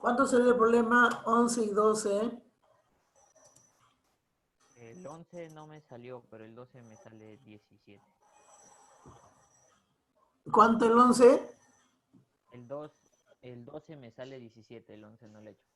¿Cuánto sería el problema 11 y 12? El 11 no me salió, pero el 12 me sale 17. ¿Cuánto el 11? El 2, el 12 me sale 17, el 11 no le echo.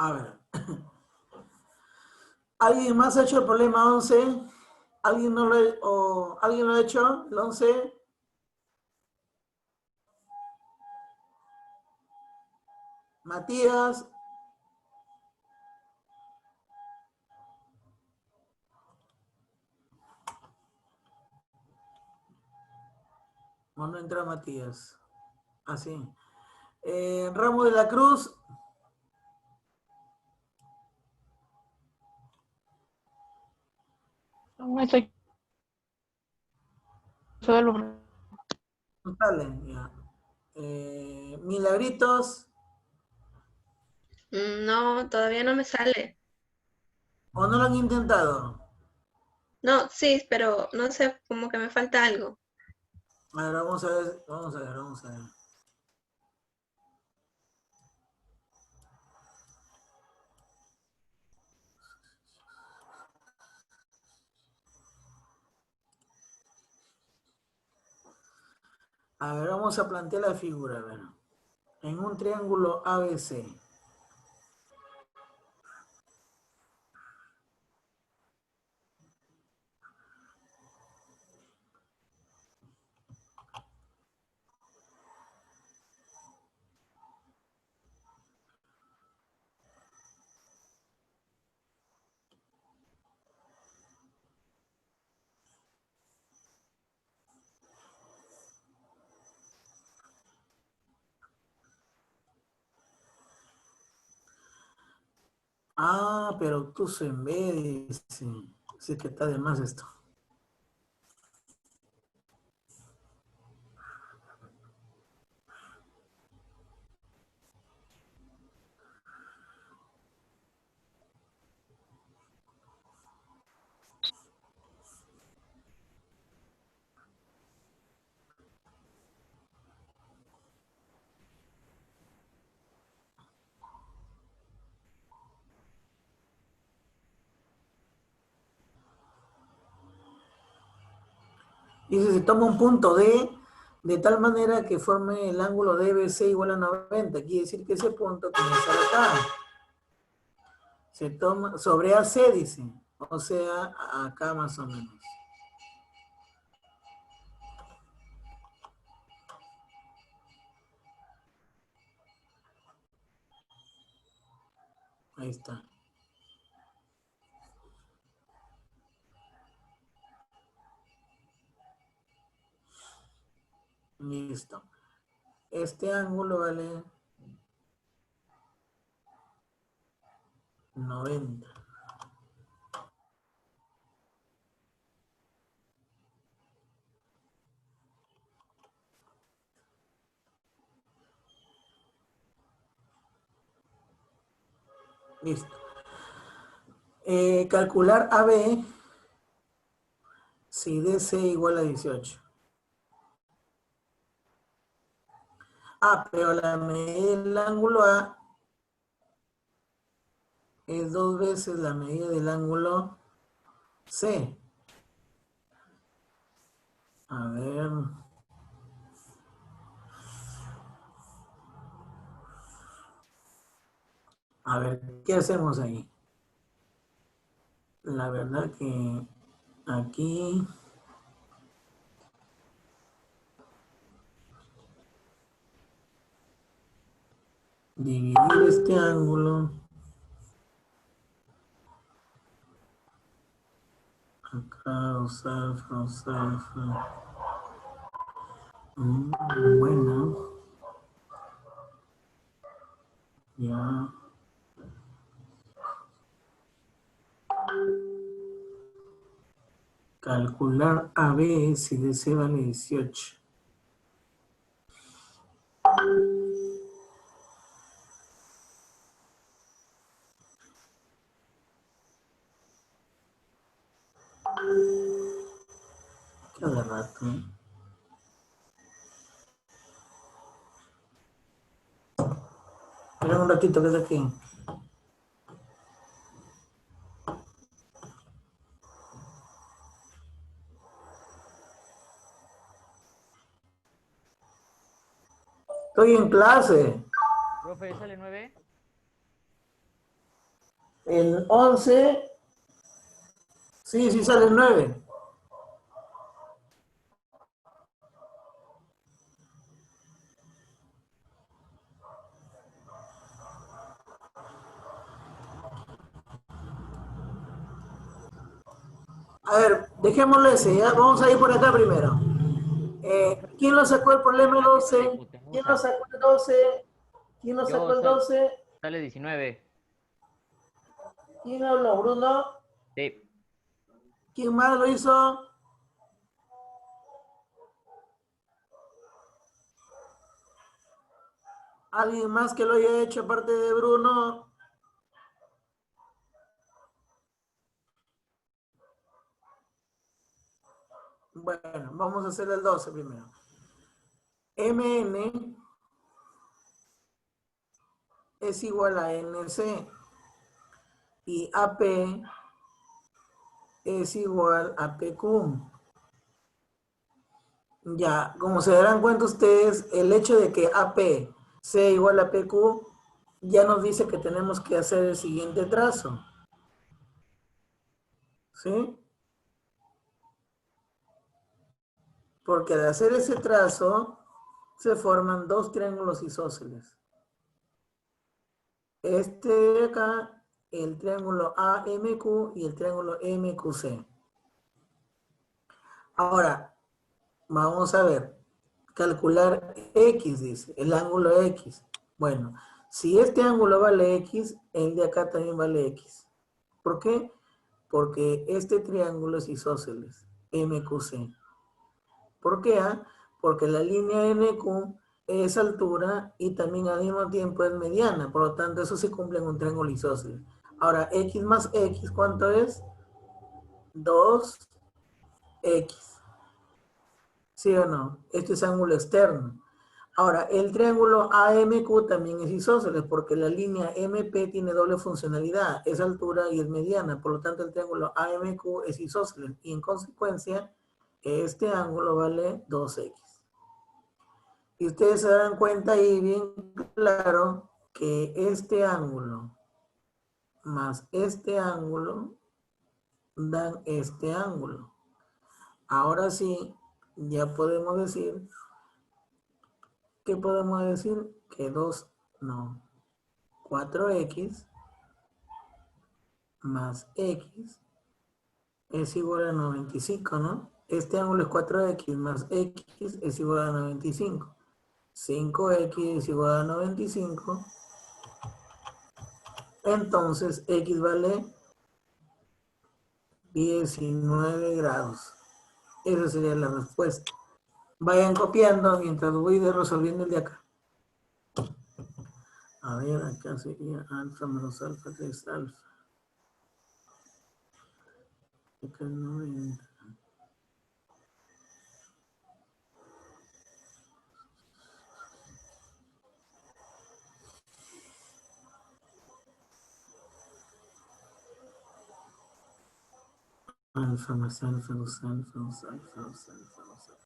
A ver. ¿Alguien más ha hecho el problema 11? ¿Alguien no ¿alguien lo ha hecho? ¿El 11? Matías. ¿O no entra Matías? Así. Ramos de la Cruz. No estoy solo. Dale, ya. Milagritos. No, todavía no me sale. ¿O no lo han intentado? No, sí, pero no sé, como que me falta algo. A ver, vamos a ver, vamos a ver. A ver, vamos a plantear la figura, a ver. En un triángulo ABC. Ah, pero tú se en vez, sí. Sí que está de más esto. Dice, se toma un punto D de tal manera que forme el ángulo DBC igual a 90. Quiere decir que ese punto tiene que estar acá. Se toma sobre AC, dice. O sea, acá más o menos. Ahí está. Listo. Este ángulo vale 90. Listo. Calcular AB si DC igual a 18. Ah, pero la medida del ángulo A es 2 veces la medida del ángulo C. A ver. A ver, ¿qué hacemos ahí? La verdad que aquí dividir este ángulo. Acá, usar. Bueno, ya. Calcular AB si DC vale 18. Cada rato. Espera un ratito que es aquí. Estoy en clase. Profe, ¿sale 9? El 11 Sí, sí sale 9. A ver, dejémosle ese, ¿ya? Vamos a ir por acá primero. ¿Quién lo sacó el problema La que 12? sale ¿Quién lo hipotenusa. sacó el 12? ¿Quién lo sacó Yo el 12? sale 19. ¿Quién habló, Bruno? Sí. ¿Quién más lo hizo? ¿Alguien más que lo haya hecho aparte de Bruno? Bueno, vamos a hacer el 12 primero. MN es igual a NC y AP es igual a PQ. Ya, como se darán cuenta ustedes, el hecho de que AP sea igual a PQ ya nos dice que tenemos que hacer el siguiente trazo. ¿Sí? Porque al hacer ese trazo se forman dos triángulos isósceles. Este de acá, el triángulo AMQ y el triángulo MQC. Ahora, vamos a ver, calcular X, dice, el ángulo X. Bueno, si este ángulo vale X, el de acá también vale X. ¿Por qué? Porque este triángulo es isósceles, MQC. ¿Por qué? Porque la línea NQ es altura y también al mismo tiempo es mediana, por lo tanto eso se cumple en un triángulo isósceles. Ahora, X más X, ¿cuánto es? 2X. ¿Sí o no? Este es ángulo externo. Ahora, el triángulo AMQ también es isósceles porque la línea MP tiene doble funcionalidad, es altura y es mediana, por lo tanto el triángulo AMQ es isósceles y en consecuencia este ángulo vale 2X. Y ustedes se dan cuenta ahí bien claro que este ángulo más este ángulo dan este ángulo. Ahora sí, ya podemos decir, ¿qué podemos decir? Que 4x más x es igual a 95, ¿no? Este ángulo es 4x más x es igual a 95. 5x es igual a 95. Entonces x vale 19 grados. Esa sería la respuesta. Vayan copiando mientras voy resolviendo el de acá. A ver, acá sería alfa menos alfa, que es alfa. Acá es 90. Alfa más alfa, 2 alfa, 2 alfa, 2 alfa, 2 alfa.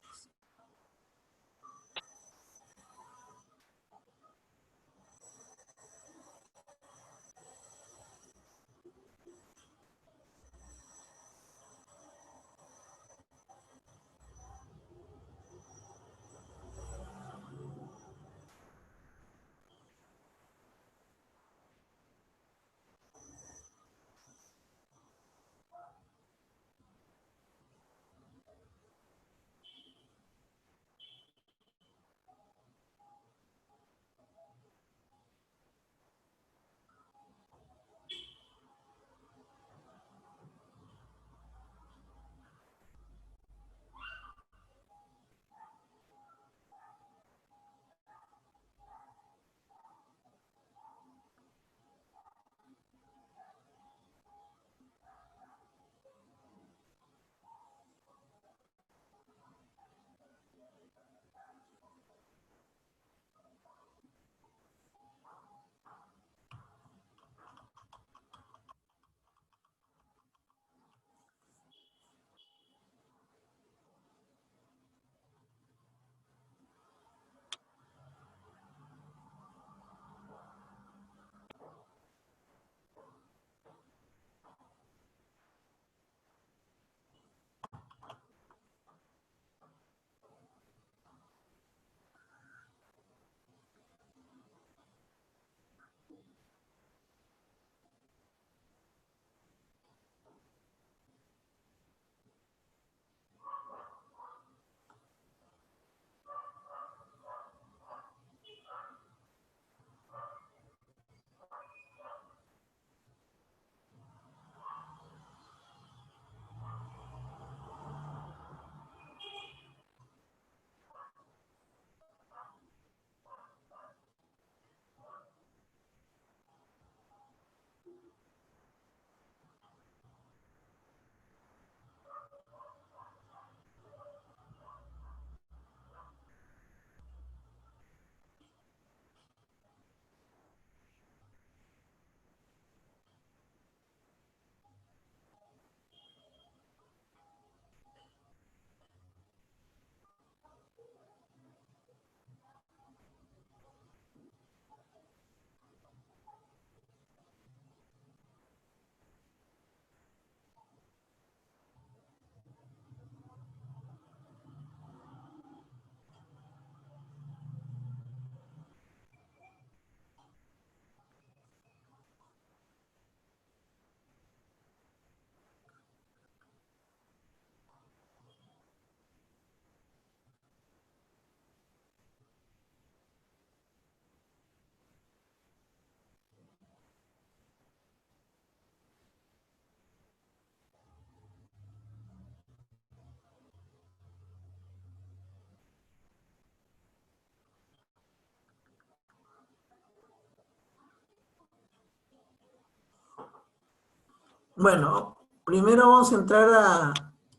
Bueno, primero vamos a entrar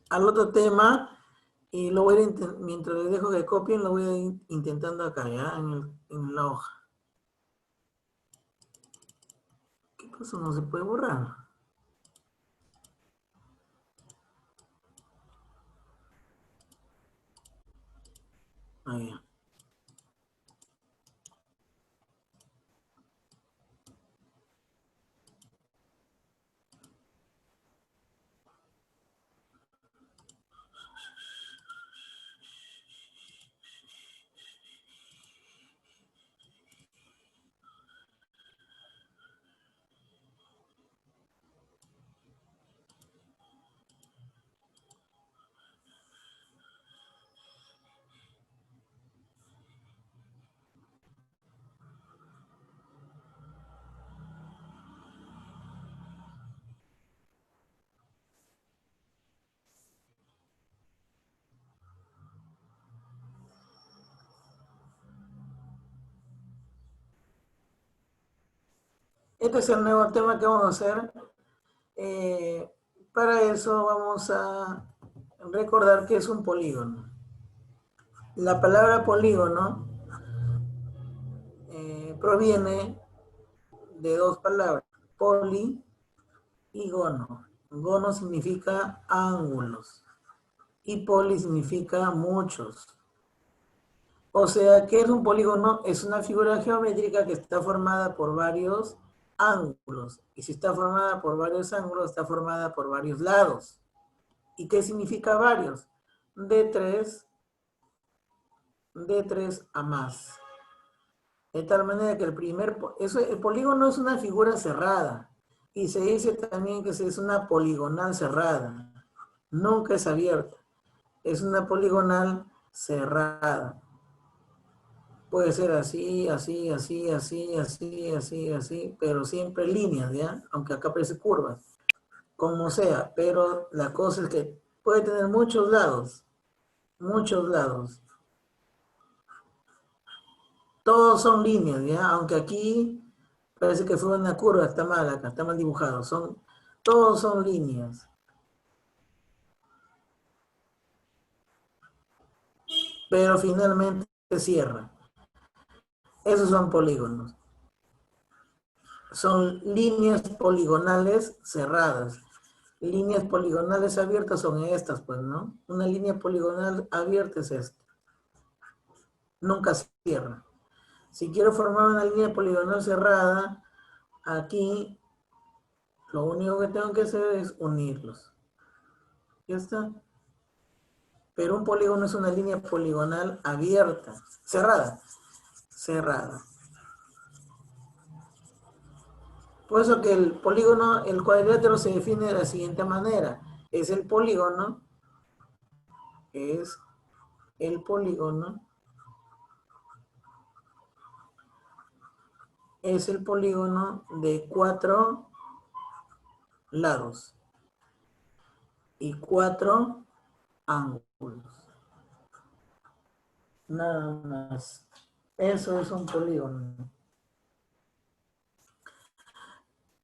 al otro tema y lo voy a mientras les dejo que copien, lo voy a ir intentando acá, ¿ya? En la hoja. ¿Qué cosa? No se puede borrar. Ahí. Este es el nuevo tema que vamos a hacer. Para eso vamos a recordar que es un polígono. La palabra polígono proviene de dos palabras, poli y gono. Gono significa ángulos y poli significa muchos. O sea, ¿qué es un polígono? Es una figura geométrica que está formada por varios ángulos. Y si está formada por varios ángulos, está formada por varios lados. ¿Y qué significa varios? De 3 a más. De tal manera que el polígono es una figura cerrada. Y se dice también que es una poligonal cerrada. Nunca es abierta. Es una poligonal cerrada. Puede ser así, así, así, así, así, así, así, pero siempre líneas, ¿ya? Aunque acá aparece curvas. Como sea, pero la cosa es que puede tener muchos lados. Muchos lados. Todos son líneas, ¿ya? Aunque aquí parece que fue una curva, está mal acá, está mal dibujado. Todos son líneas. Pero finalmente se cierra. Esos son polígonos. Son líneas poligonales cerradas. Líneas poligonales abiertas son estas, pues, ¿no? Una línea poligonal abierta es esta. Nunca se cierra. Si quiero formar una línea poligonal cerrada, aquí lo único que tengo que hacer es unirlos. Ya está. Pero un polígono es una línea poligonal abierta, cerrada, cerrada. Por eso que el polígono, el cuadrilátero se define de la siguiente manera. Es el polígono, es el polígono, es el polígono de 4 lados y 4 ángulos. Nada más. Eso es un polígono.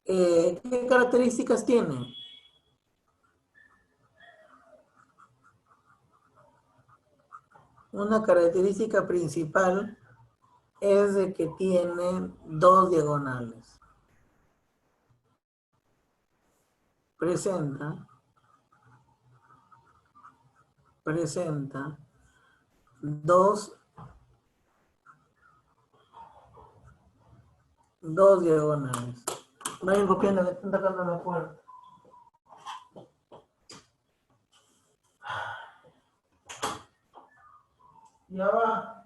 ¿Qué características tiene? Una característica principal es de que tiene 2 diagonales. Presenta 2 diagonales. Vayan copiando que están tocando la puerta. Ya va.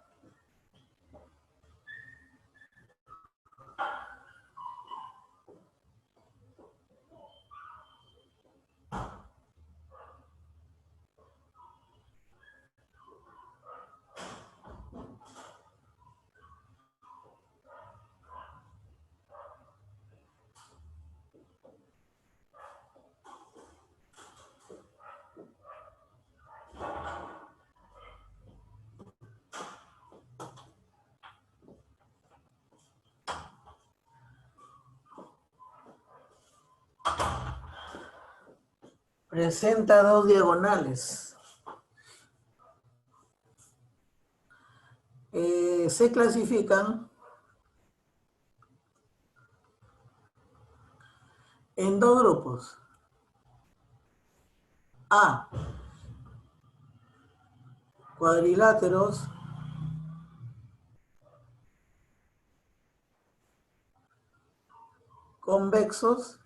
presenta dos diagonales. Se clasifican en dos grupos. A, cuadriláteros convexos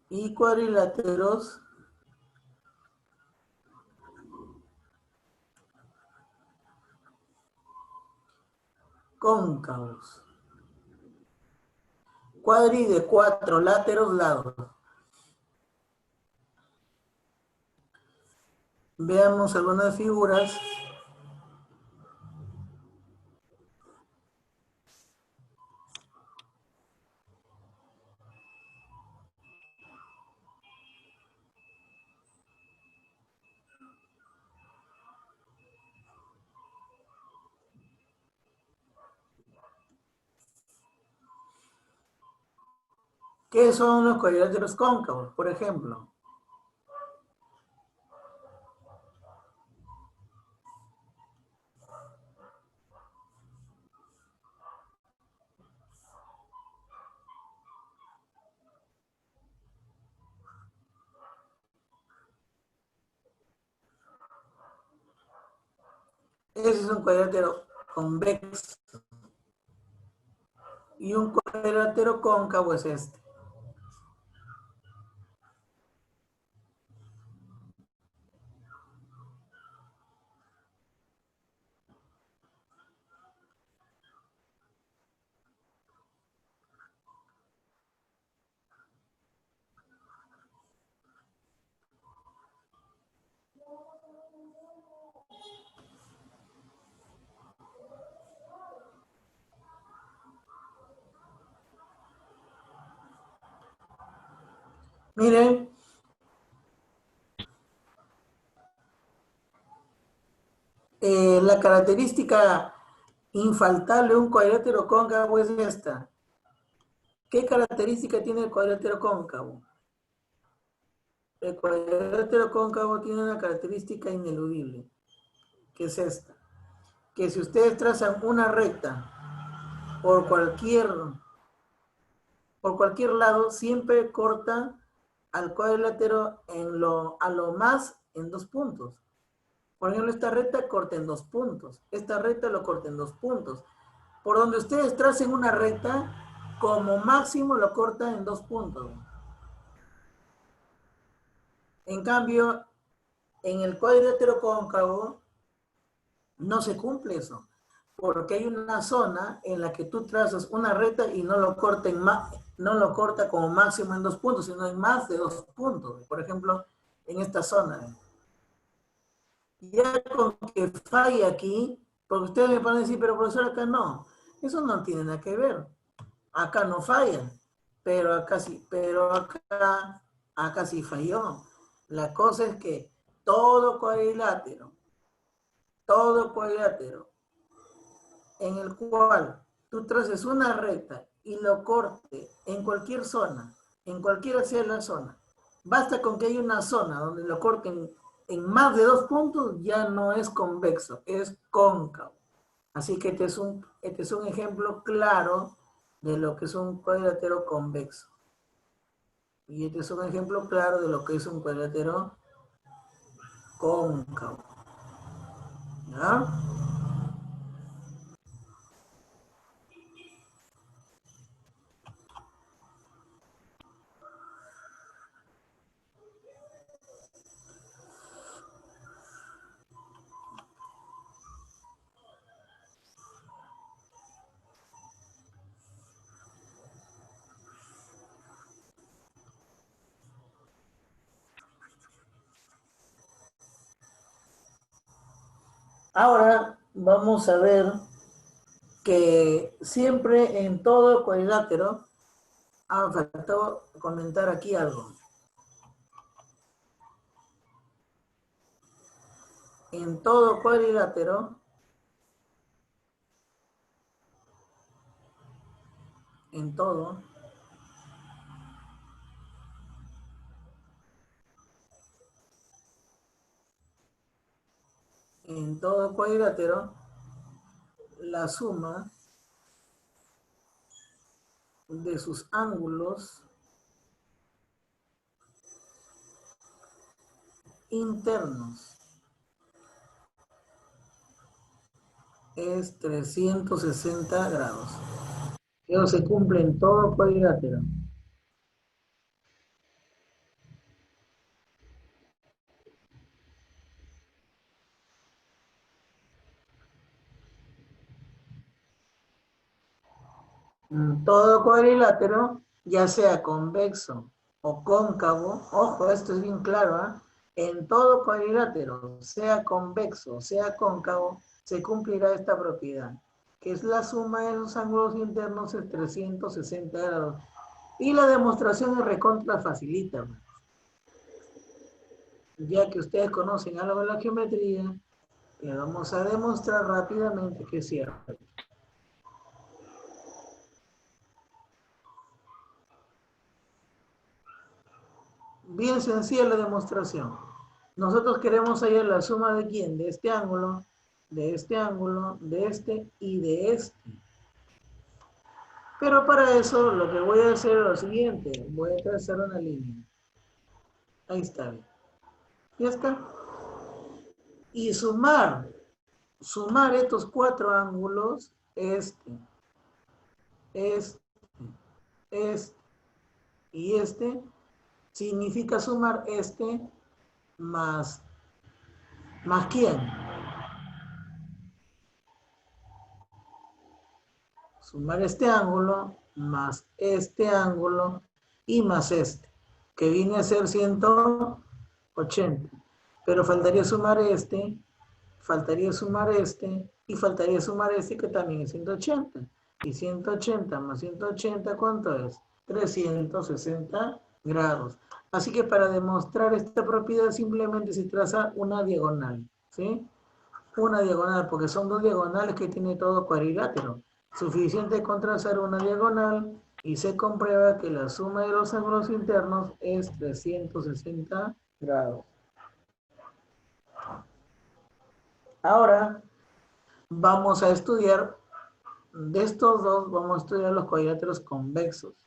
y cuadriláteros cóncavos. Cuadri de 4 lados. Veamos algunas figuras. ¿Qué son los cuadriláteros cóncavos? Por ejemplo, ese es un cuadrilátero convexo y un cuadrilátero cóncavo es este. Miren, la característica infaltable de un cuadrilátero cóncavo es esta. ¿Qué característica tiene el cuadrilátero cóncavo? El cuadrilátero cóncavo tiene una característica ineludible, que es esta. Que si ustedes trazan una recta por cualquier lado, siempre corta al cuadrilátero a lo más en 2 puntos. Por ejemplo, esta recta corta en 2 puntos. Esta recta lo corta en 2 puntos. Por donde ustedes tracen una recta, como máximo lo corta en 2 puntos. En cambio, en el cuadrilátero cóncavo no se cumple eso. Porque hay una zona en la que tú trazas una recta y no lo corta como máximo en 2 puntos, sino en más de 2 puntos. Por ejemplo, en esta zona. Ya con que falle aquí, porque ustedes me pueden decir, pero profesor, acá no. Eso no tiene nada que ver. Acá no falla, pero acá sí, acá sí falló. La cosa es que todo cuadrilátero en el cual tú traces una recta y lo corte en cualquier zona, en cualquiera sea la zona, basta con que haya una zona donde lo corten en más de 2 puntos, ya no es convexo, es cóncavo. Así que este es un ejemplo claro de lo que es un cuadrilátero convexo. Y este es un ejemplo claro de lo que es un cuadrilátero cóncavo. ¿Ya? Ahora vamos a ver que siempre en todo cuadrilátero, faltó comentar aquí algo. En todo cuadrilátero, en todo, en todo cuadrilátero, la suma de sus ángulos internos es 360 grados. Eso se cumple en todo cuadrilátero. Todo cuadrilátero, ya sea convexo o cóncavo, ojo, esto es bien claro, ¿ah? En todo cuadrilátero, sea convexo o sea cóncavo, se cumplirá esta propiedad, que es la suma de los ángulos internos es 360 grados. Y la demostración es recontra facilita, ya que ustedes conocen algo de la geometría, le vamos a demostrar rápidamente que es cierto. Bien sencilla la demostración. Nosotros queremos hallar la suma de quién, de este ángulo, de este ángulo, de este y de este. Pero para eso lo que voy a hacer es lo siguiente, voy a trazar una línea. Ahí está. Ya está. Y sumar estos 4 ángulos, este, este y este, significa sumar este más ¿quién? Sumar este ángulo más este ángulo y más este, que viene a ser 180. Pero faltaría sumar este, y faltaría sumar este que también es 180. Y 180 más 180, ¿cuánto es? 360 grados. Así que para demostrar esta propiedad simplemente se traza una diagonal, ¿sí? Una diagonal, porque son 2 diagonales que tiene todo cuadrilátero. Suficiente con trazar una diagonal y se comprueba que la suma de los ángulos internos es 360 grados. Ahora vamos a estudiar, de estos dos, vamos a estudiar los cuadriláteros convexos.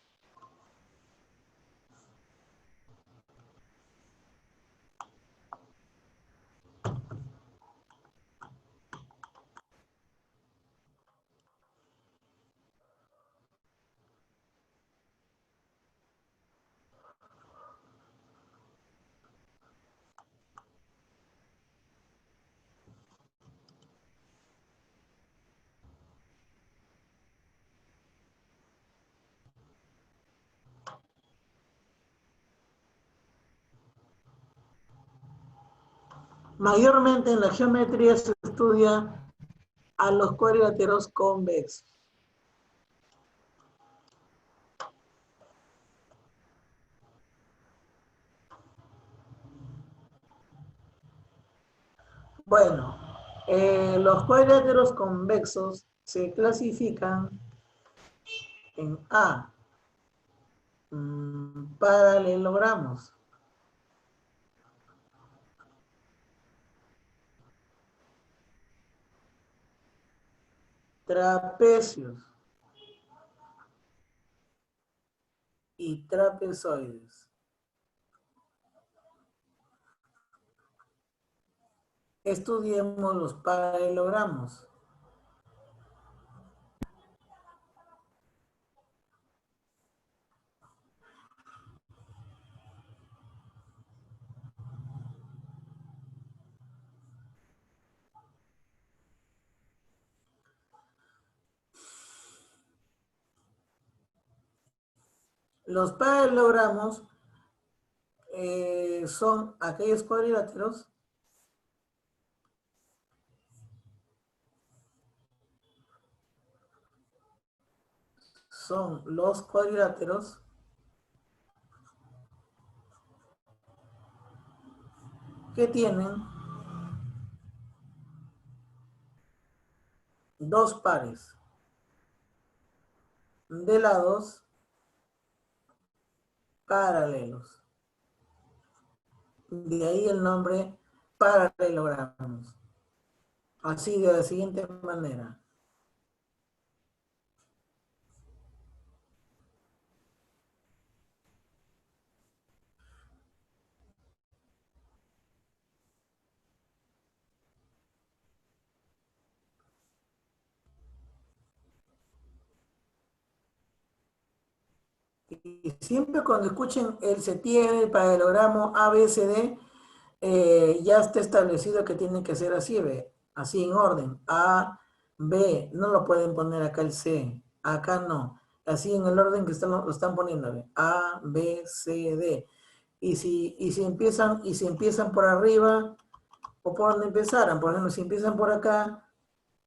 Mayormente en la geometría se estudia a los cuadriláteros convexos. Bueno, los cuadriláteros convexos se clasifican en A, paralelogramos, trapecios y trapezoides. Estudiemos los paralelogramos. Los paralelogramos son aquellos cuadriláteros que tienen dos pares de lados paralelos. De ahí el nombre paralelogramos. Así de la siguiente manera. Y siempre cuando escuchen el septiembre, el paralelogramo A, B, C, D, ya está establecido que tiene que ser así, ¿ve? Así en orden. A, B, no lo pueden poner acá el C, acá no. Así en el orden que lo están poniendo, ¿ve? A, B, C, D. Y si empiezan por arriba, o por donde empezaran, por ejemplo, si empiezan por acá,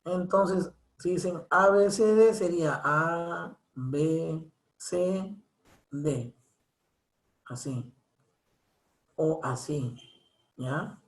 entonces si dicen A, B, C, D, sería A, B, C, D. Así. O así. ¿Ya?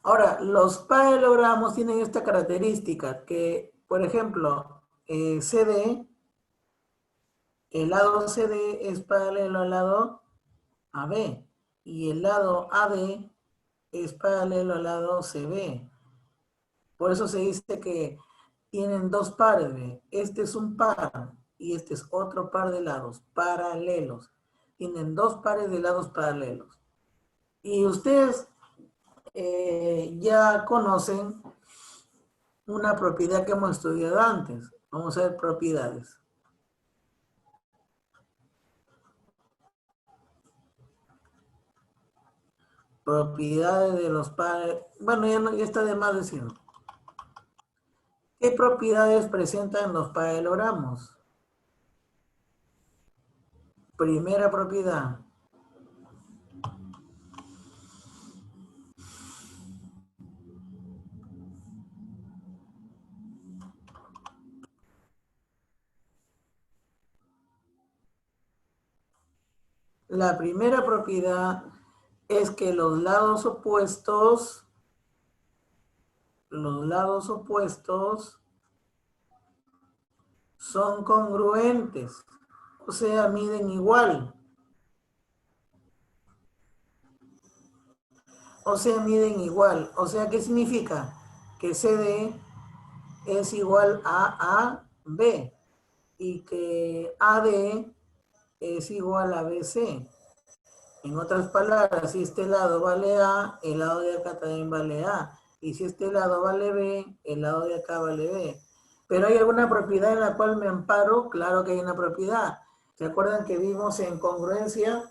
Ahora, los paralelogramos tienen esta característica que, por ejemplo, CD, el lado CD es paralelo al lado AB y el lado AD es paralelo al lado CB. Por eso se dice que tienen dos pares, ¿ve? Este es un par y este es otro par de lados paralelos. Tienen dos pares de lados paralelos. Y ustedes ya conocen una propiedad que hemos estudiado antes. Vamos a ver propiedades. Propiedades de los pares. Bueno, ya está de más decirlo. ¿Qué propiedades presentan los paralelogramos? Primera propiedad. La primera propiedad es que los lados opuestos son congruentes, o sea, miden igual. O sea, miden igual. O sea, ¿qué significa? Que CD es igual a AB y que AD es igual a BC. En otras palabras, si este lado vale A, el lado de acá también vale A. Y si este lado vale B, el lado de acá vale B. Pero ¿hay alguna propiedad en la cual me amparo? Claro que hay una propiedad. ¿Se acuerdan que vimos en congruencia?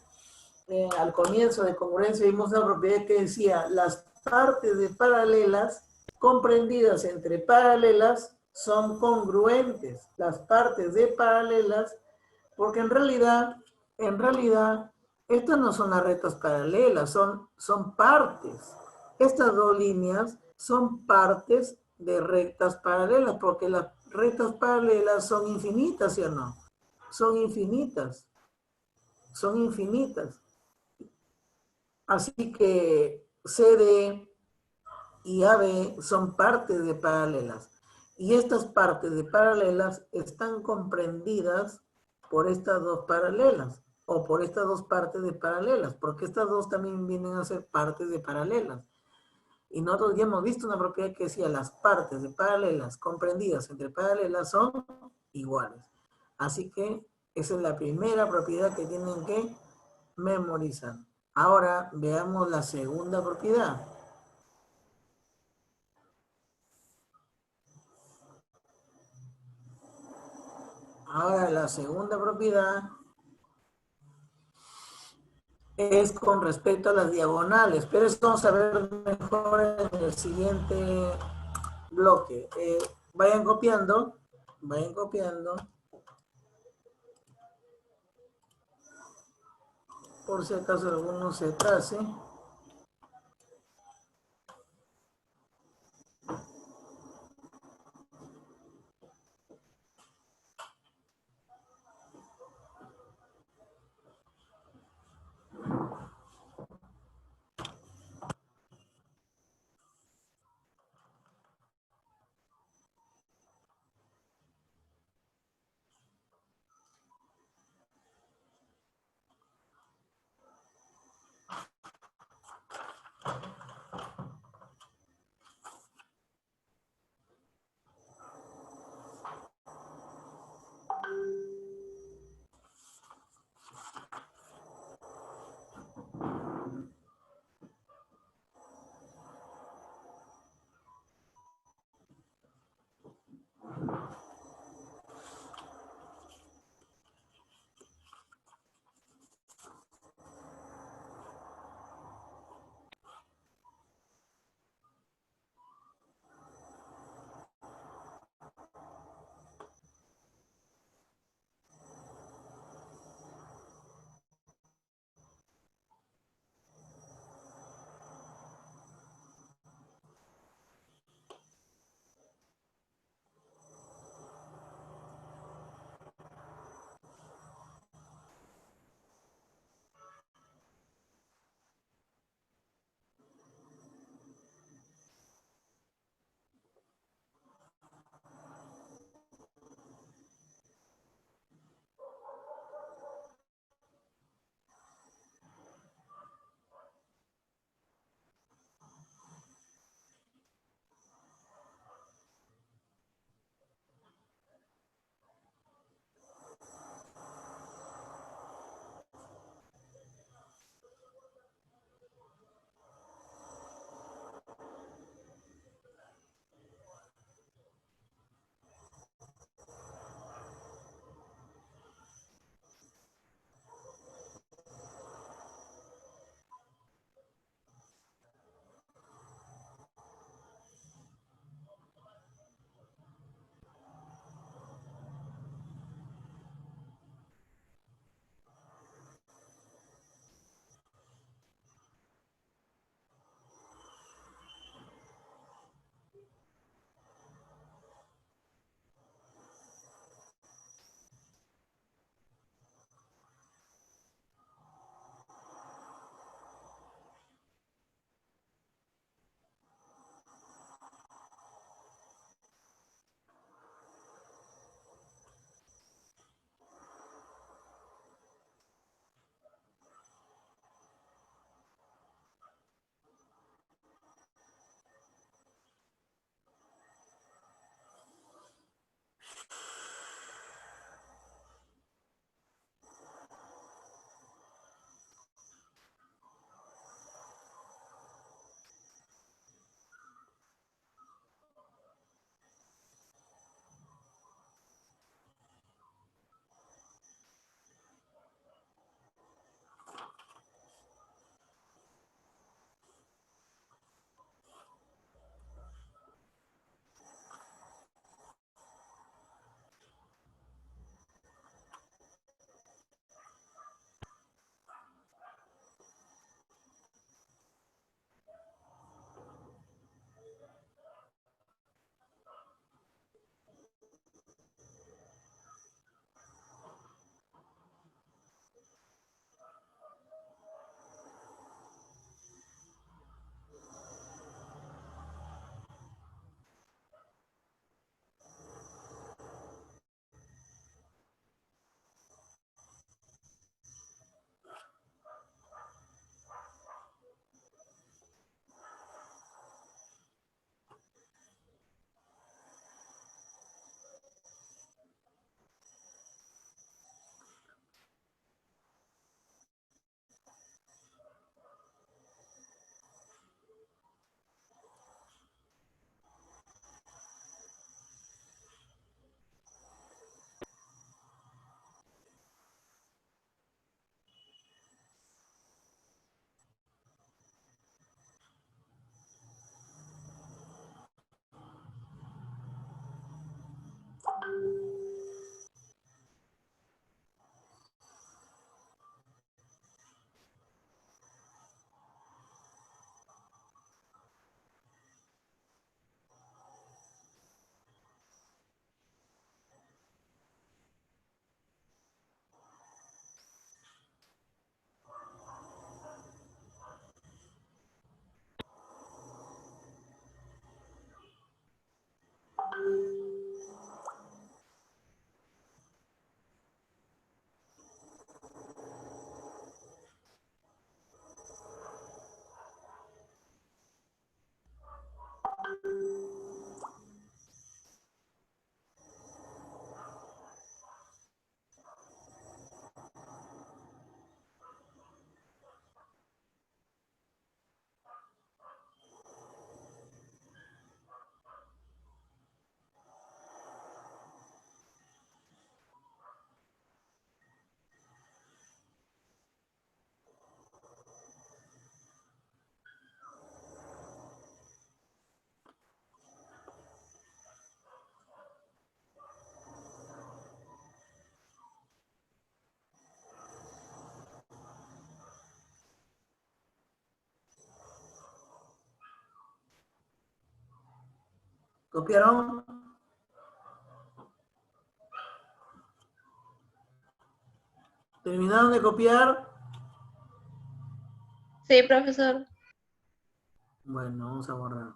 Al comienzo de congruencia vimos una propiedad que decía las partes de paralelas comprendidas entre paralelas son congruentes. Las partes de paralelas, porque en realidad, estas no son las rectas paralelas, son partes. Estas dos líneas son partes de rectas paralelas, porque las rectas paralelas son infinitas, ¿sí o no? Son infinitas. Son infinitas. Así que CD y AB son partes de paralelas. Y estas partes de paralelas están comprendidas por estas dos paralelas o por estas dos partes de paralelas, porque estas dos también vienen a ser partes de paralelas. Y nosotros ya hemos visto una propiedad que decía las partes de paralelas comprendidas entre paralelas son iguales. Así que esa es la primera propiedad que tienen que memorizar. Ahora veamos la segunda propiedad. Ahora la segunda propiedad es con respecto a las diagonales, pero eso vamos a ver mejor en el siguiente bloque. Vayan copiando, por si acaso alguno se atrase. ¿Copiaron? ¿Terminaron de copiar? Sí, profesor. Bueno, vamos a borrar.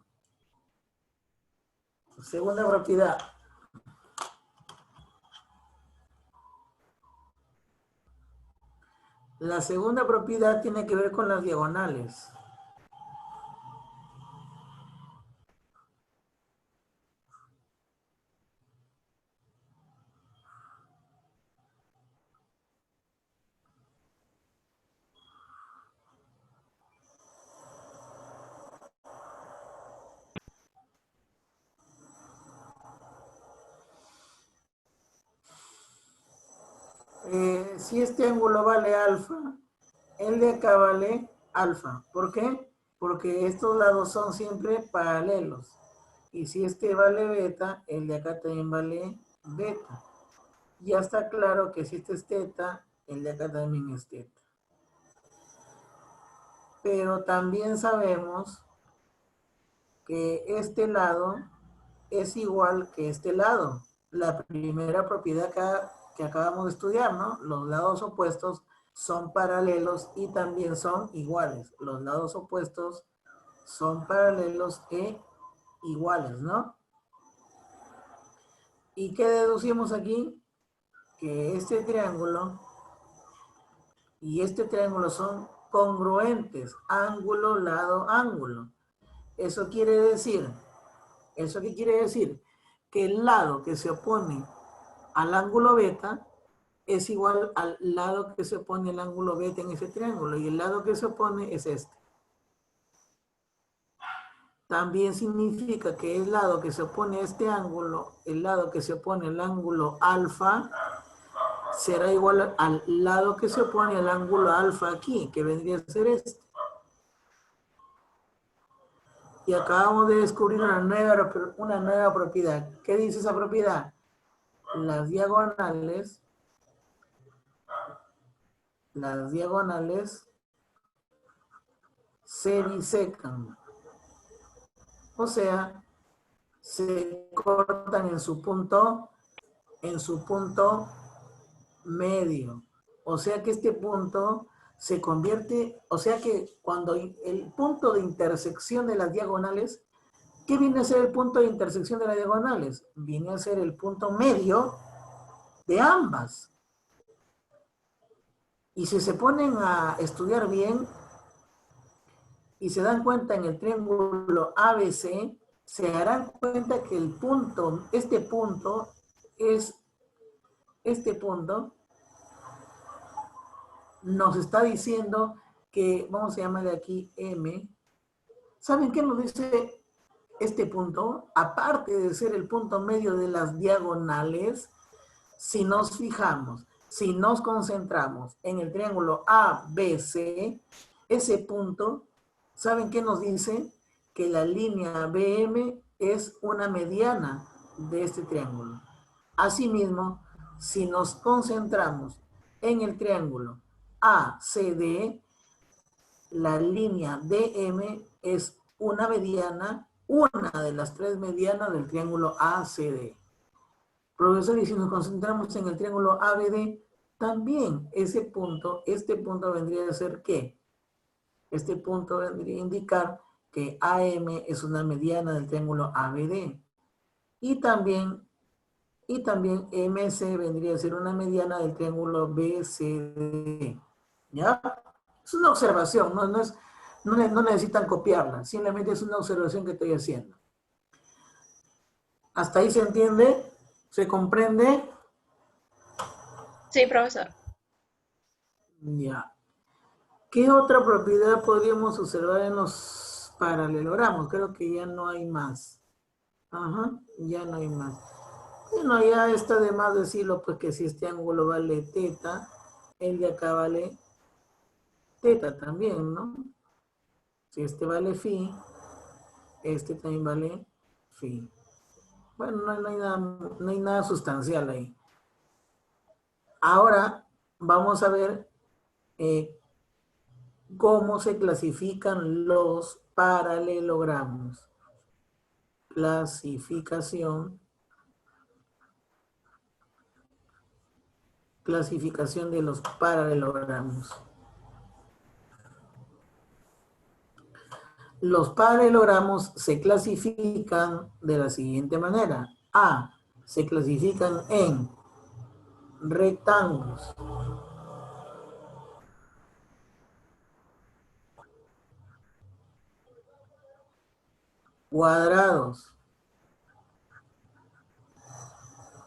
Segunda propiedad. La segunda propiedad tiene que ver con las diagonales. Si este ángulo vale alfa, el de acá vale alfa. ¿Por qué? Porque estos lados son siempre paralelos. Y si este vale beta, el de acá también vale beta. Ya está claro que si este es teta, el de acá también es teta. Pero también sabemos que este lado es igual que este lado. La primera propiedad que acabamos de estudiar, ¿no? Los lados opuestos son paralelos y también son iguales. Los lados opuestos son paralelos e iguales, ¿no? ¿Y qué deducimos aquí? Que este triángulo y este triángulo son congruentes, ángulo, lado, ángulo. Eso quiere decir, ¿eso qué quiere decir? Que el lado que se opone al ángulo beta es igual al lado que se opone al ángulo beta en ese triángulo, y el lado que se opone es este. También significa que el lado que se opone a este ángulo, el lado que se opone al ángulo alfa, será igual al lado que se opone al ángulo alfa aquí, que vendría a ser este. Y acabamos de descubrir una nueva propiedad. ¿Qué dice esa propiedad? Las diagonales se bisecan. O sea, se cortan en su punto medio. O sea que este punto se convierte, o sea que cuando el punto de intersección de las diagonales, ¿qué viene a ser el punto de intersección de las diagonales? Viene a ser el punto medio de ambas. Y si se ponen a estudiar bien y se dan cuenta en el triángulo ABC, se darán cuenta que el punto, este punto nos está diciendo que, vamos a llamarle aquí M. ¿Saben qué nos dice este punto? Aparte de ser el punto medio de las diagonales, si nos fijamos, si nos concentramos en el triángulo ABC, ese punto, ¿saben qué nos dice? Que la línea BM es una mediana de este triángulo. Asimismo, si nos concentramos en el triángulo ACD, la línea DM es una mediana, una de las tres medianas del triángulo ACD. Profesor, y si nos concentramos en el triángulo ABD, también este punto vendría a ser ¿qué? Este punto vendría a indicar que AM es una mediana del triángulo ABD. Y también MC vendría a ser una mediana del triángulo BCD. ¿Ya? Es una observación, no necesitan copiarla, simplemente es una observación que estoy haciendo. ¿Hasta ahí se entiende? ¿Se comprende? Sí, profesor. Ya. ¿Qué otra propiedad podríamos observar en los paralelogramos? Creo que ya no hay más. Ajá, ya no hay más. Bueno, ya está de más decirlo, pues que si este ángulo vale teta, el de acá vale teta también, ¿no? Si este vale phi, este también vale phi. Bueno, no hay nada sustancial ahí. Ahora vamos a ver cómo se clasifican los paralelogramos. Clasificación de los paralelogramos. Los paralelogramos se clasifican de la siguiente manera. A, se clasifican en rectángulos, cuadrados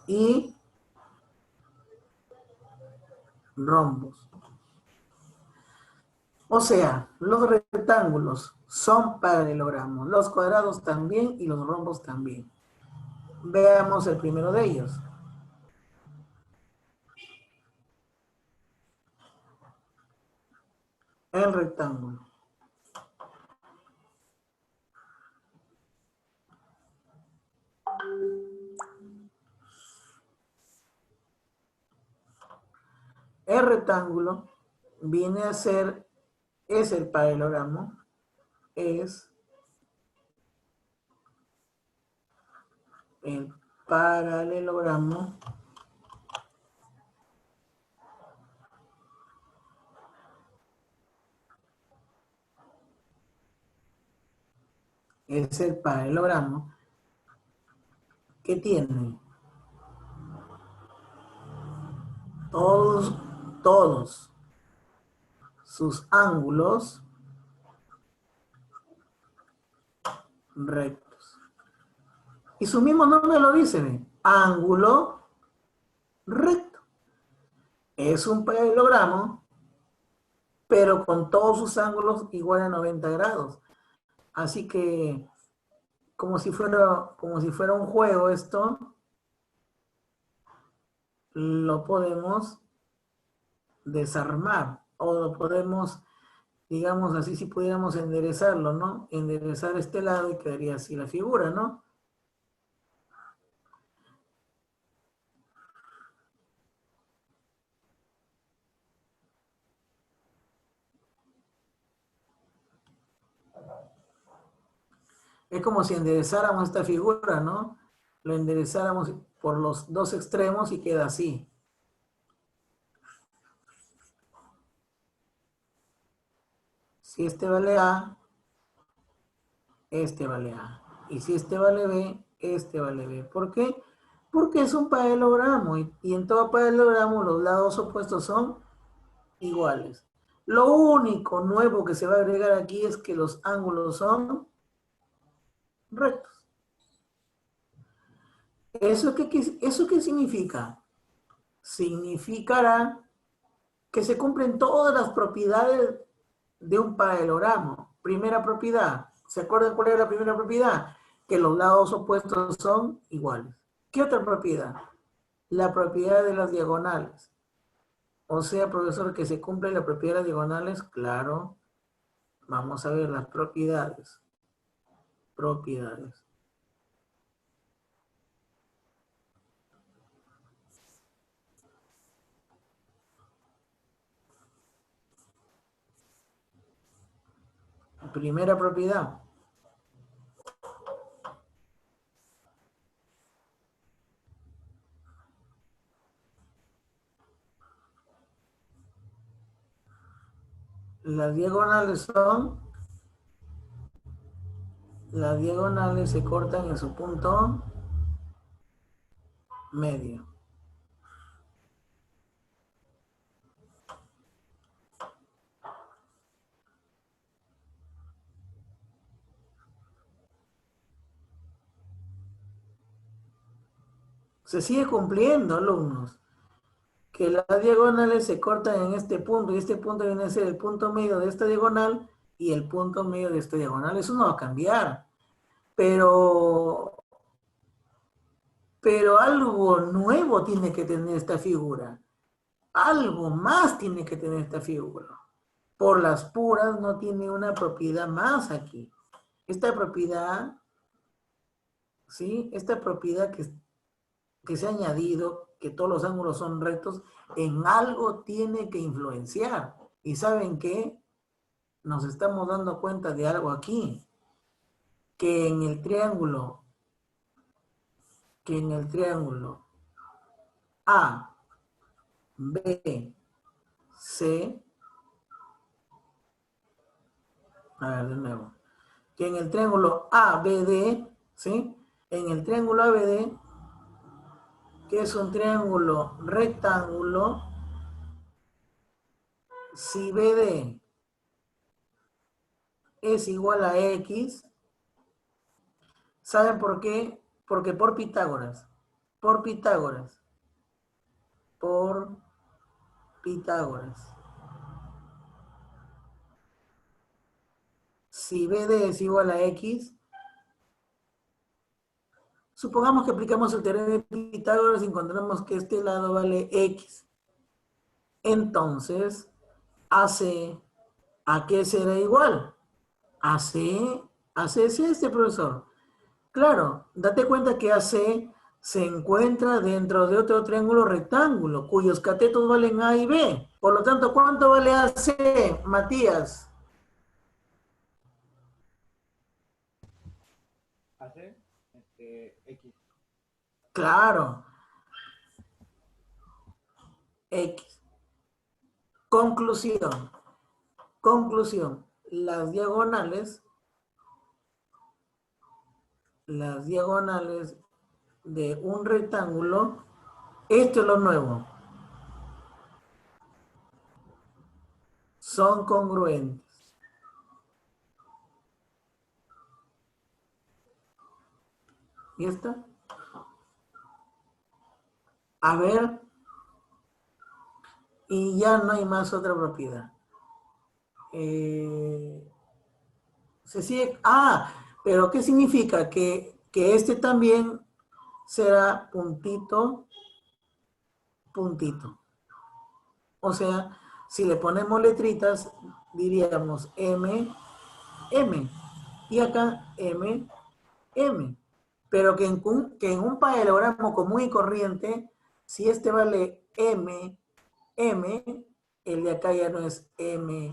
y rombos. O sea, los rectángulos son paralelogramos, los cuadrados también y los rombos también. Veamos el primero de ellos. El rectángulo. El rectángulo viene a ser, es el paralelogramo, es el paralelogramo es el paralelogramo que tiene todos sus ángulos rectos. Y su mismo nombre lo dice, ¿ve? Ángulo recto. Es un paralelogramo, pero con todos sus ángulos igual a 90 grados. Así que, como si fuera un juego esto, lo podemos desarmar o lo podemos, digamos así, si pudiéramos enderezarlo, ¿no? Enderezar este lado y quedaría así la figura, ¿no? Es como si enderezáramos esta figura, ¿no? Lo enderezáramos por los dos extremos y queda así. Si este vale A, este vale A. Y si este vale B, este vale B. ¿Por qué? Porque es un paralelogramo y en todo paralelogramo los lados opuestos son iguales. Lo único nuevo que se va a agregar aquí es que los ángulos son rectos. ¿Eso qué significa? Significará que se cumplen todas las propiedades de un paralelogramo. Primera propiedad. ¿Se acuerdan cuál era la primera propiedad? Que los lados opuestos son iguales. ¿Qué otra propiedad? La propiedad de las diagonales. O sea, profesor, que se cumple la propiedad de las diagonales, claro. Vamos a ver las propiedades. Propiedades. Primera propiedad. Las diagonales se cortan en su punto medio. Se sigue cumpliendo, alumnos, que las diagonales se cortan en este punto y este punto viene a ser el punto medio de esta diagonal y el punto medio de esta diagonal. Eso no va a cambiar, pero algo nuevo tiene que tener esta figura. Algo más tiene que tener esta figura. Por las puras no tiene una propiedad más aquí. Esta propiedad, ¿sí? Esta propiedad que se ha añadido, que todos los ángulos son rectos, en algo tiene que influenciar. ¿Y saben qué? Nos estamos dando cuenta de algo aquí, que en el triángulo que en el triángulo A, B, C, a ver de nuevo, que en el triángulo ABD, ¿sí? En el triángulo ABD, que es un triángulo rectángulo, si BD es igual a X, ¿saben por qué? Porque por Pitágoras, por Pitágoras, por Pitágoras. Si BD es igual a X, supongamos que aplicamos el teorema de Pitágoras y encontramos que este lado vale X. Entonces, AC, ¿a qué será igual? AC es este, profesor. Claro, date cuenta que AC se encuentra dentro de otro triángulo rectángulo, cuyos catetos valen A y B. Por lo tanto, ¿cuánto vale AC, Matías? AC, X. Claro, X. Conclusión. Conclusión. Las diagonales de un rectángulo, esto es lo nuevo, son congruentes. ¿Y esta? A ver, y ya no hay más otra propiedad. Se sigue. Ah, pero ¿qué significa? Que este también será puntito, puntito. O sea, si le ponemos letritas, diríamos M, M. Y acá M, M. Pero que en un paralelogramo común y corriente, si este vale M, M, el de acá ya no es M,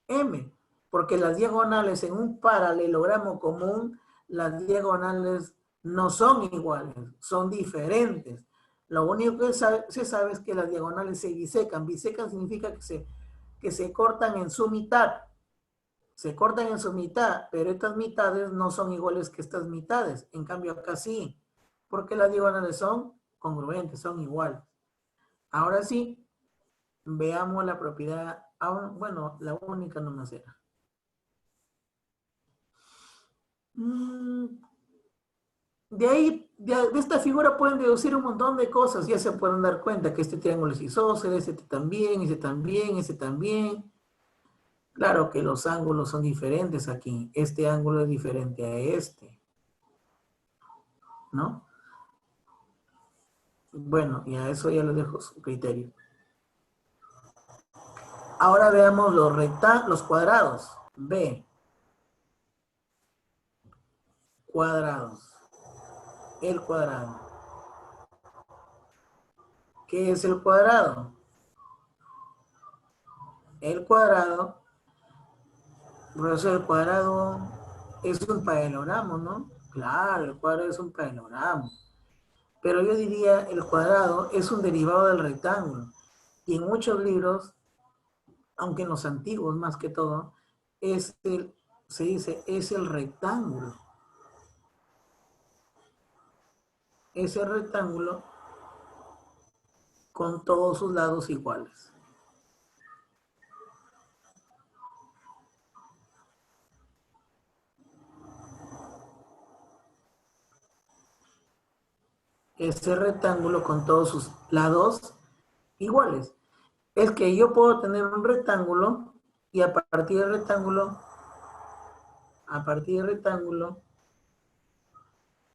M. Porque las diagonales en un paralelogramo común, las diagonales no son iguales, son diferentes. Lo único que se sabe es que las diagonales se bisecan. Bisecan significa que se cortan en su mitad. Se cortan en su mitad, pero estas mitades no son iguales que estas mitades. En cambio, acá sí, porque las diagonales son congruentes, son iguales. Ahora sí, veamos la propiedad, bueno, la única nomás era. De ahí, de esta figura pueden deducir un montón de cosas. Ya se pueden dar cuenta que este triángulo es isósceles, este también, este también, este también. Claro que los ángulos son diferentes aquí. Este ángulo es diferente a este, ¿no? Bueno, y a eso ya les dejo su criterio. Ahora veamos los cuadrados. B. Cuadrados. El cuadrado. ¿Qué es el cuadrado? El cuadrado, profesor, el cuadrado es un paralelogramo, ¿no? Claro, el cuadrado es un paralelogramo. Pero yo diría el cuadrado es un derivado del rectángulo. Y en muchos libros, aunque en los antiguos más que todo, se dice es el rectángulo. Es el rectángulo con todos sus lados iguales. Ese rectángulo con todos sus lados iguales. Es que yo puedo tener un rectángulo y a partir del rectángulo,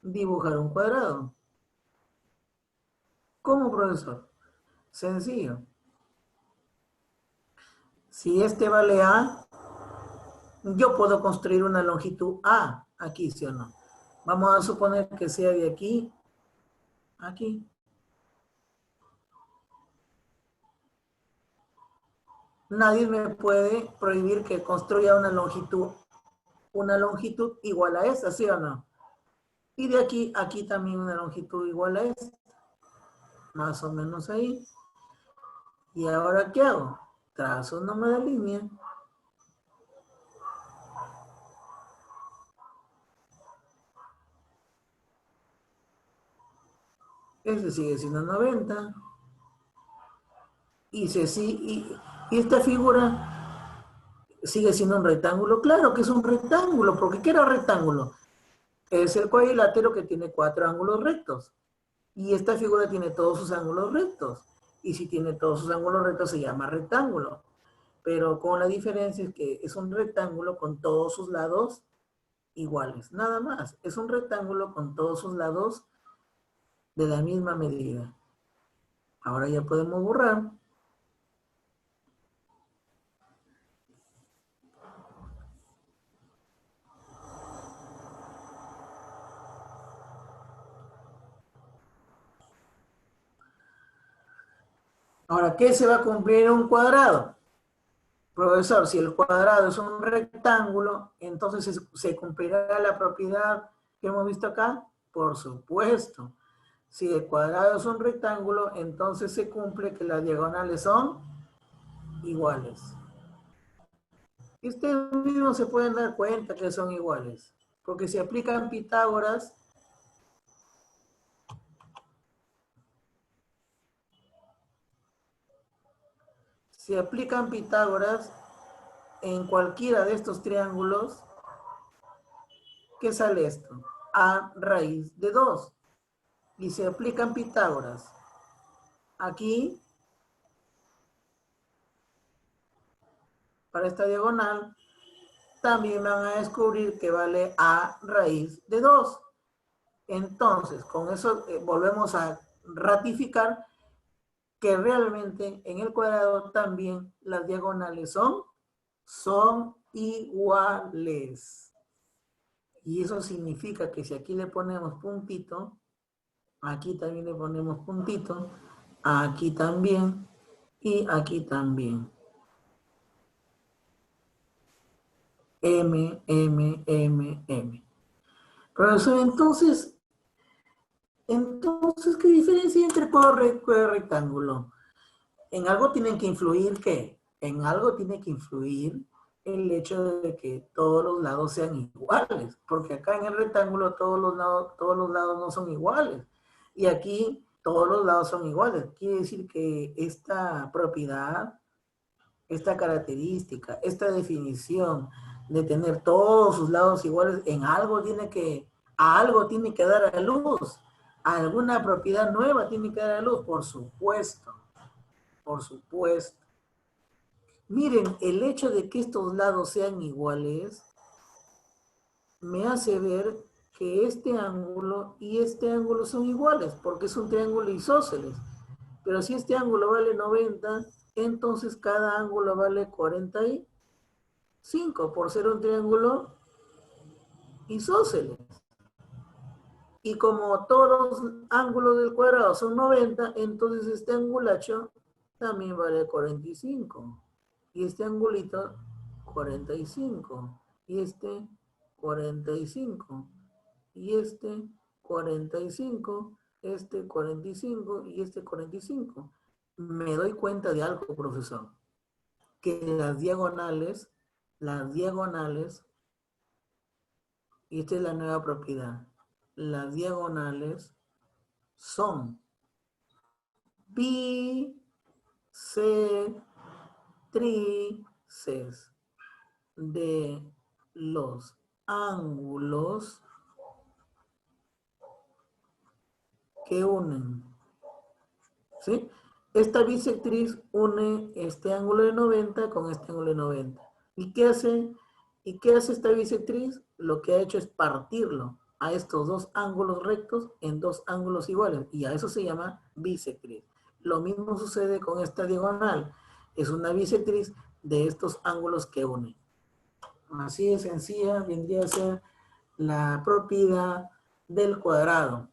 dibujar un cuadrado. ¿Cómo, profesor? Sencillo. Si este vale A, yo puedo construir una longitud A aquí, ¿sí o no? Vamos a suponer que sea de aquí a aquí. Nadie me puede prohibir que construya una longitud igual a esa, ¿sí o no? Y de aquí, aquí también una longitud igual a esta. Más o menos ahí. ¿Y ahora qué hago? Trazo una nueva línea. Este sigue siendo 90. Y esta figura sigue siendo un rectángulo. Claro que es un rectángulo, porque ¿qué era rectángulo? Es el cuadrilátero que tiene 4 ángulos rectos. Y esta figura tiene todos sus ángulos rectos. Y si tiene todos sus ángulos rectos se llama rectángulo. Pero con la diferencia es que es un rectángulo con todos sus lados iguales. Nada más. Es un rectángulo con todos sus lados de la misma medida. Ahora ya podemos borrar. Ahora, ¿qué se va a cumplir en un cuadrado? Profesor, si el cuadrado es un rectángulo, entonces se cumplirá la propiedad que hemos visto acá. Por supuesto. Si el cuadrado es un rectángulo, entonces se cumple que las diagonales son iguales. Y ustedes mismos se pueden dar cuenta que son iguales. Porque si aplican Pitágoras, en cualquiera de estos triángulos, ¿qué sale esto? A raíz de 2. Y se aplican Pitágoras. Aquí, para esta diagonal, también van a descubrir que vale a raíz de 2. Entonces, con eso volvemos a ratificar que realmente en el cuadrado también las diagonales son iguales. Y eso significa que si aquí le ponemos puntito, aquí también le ponemos puntito, aquí también y aquí también. M, M, M, M. Profesor, entonces, ¿qué diferencia hay entre cuadro y rectángulo? En algo tienen que influir, ¿qué? En algo tiene que influir el hecho de que todos los lados sean iguales, porque acá en el rectángulo todos los lados no son iguales, y aquí todos los lados son iguales. Quiere decir que esta propiedad, esta característica, esta definición de tener todos sus lados iguales, a algo tiene que dar a luz, a alguna propiedad nueva tiene que dar a luz, por supuesto. Por supuesto. Miren, el hecho de que estos lados sean iguales me hace ver que este ángulo y este ángulo son iguales, porque es un triángulo isósceles. Pero si este ángulo vale 90, entonces cada ángulo vale 45, por ser un triángulo isósceles. Y como todos los ángulos del cuadrado son 90, entonces este angulacho también vale 45. Y este angulito 45. Y este 45. Y este 45. Este 45 y este 45. Me doy cuenta de algo, profesor. Que las diagonales, y esta es la nueva propiedad, las diagonales son bisectrices de los ángulos que unen. ¿Sí? Esta bisectriz une este ángulo de 90 con este ángulo de 90. ¿Y qué hace esta bisectriz? Lo que ha hecho es partirlo a estos dos ángulos rectos en dos ángulos iguales. Y a eso se llama bisectriz. Lo mismo sucede con esta diagonal. Es una bisectriz de estos ángulos que unen. Así de sencilla vendría a ser la propiedad del cuadrado.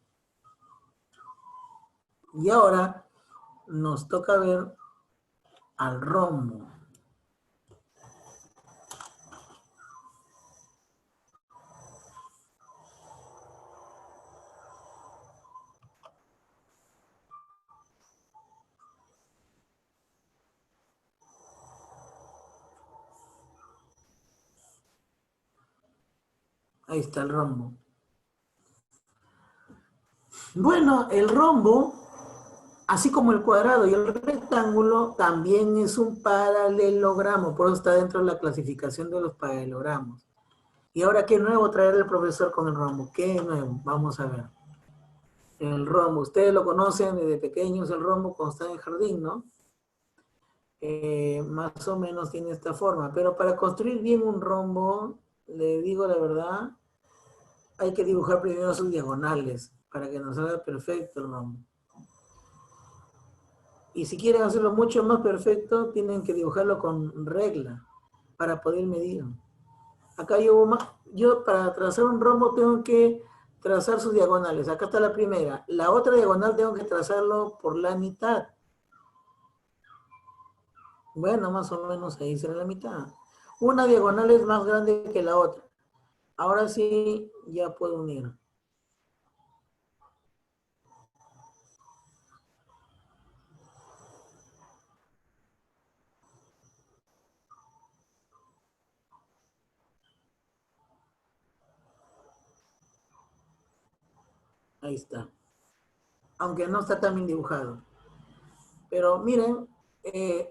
Y ahora nos toca ver al rombo. Ahí está el rombo. Bueno, el rombo, así como el cuadrado y el rectángulo, también es un paralelogramo, por eso está dentro de la clasificación de los paralelogramos. Y ahora, ¿qué nuevo traerá el profesor con el rombo? ¿Qué nuevo? Vamos a ver. El rombo, ustedes lo conocen desde pequeños, el rombo cuando está en el jardín, ¿no? Más o menos tiene esta forma, pero para construir bien un rombo, le digo la verdad, hay que dibujar primero sus diagonales para que nos salga perfecto el rombo. Y si quieren hacerlo mucho más perfecto, tienen que dibujarlo con regla para poder medir. Acá yo para trazar un rombo tengo que trazar sus diagonales. Acá está la primera. La otra diagonal tengo que trazarlo por la mitad. Bueno, más o menos ahí será la mitad. Una diagonal es más grande que la otra. Ahora sí, ya puedo unir. Ahí está. Aunque no está tan bien dibujado. Pero miren,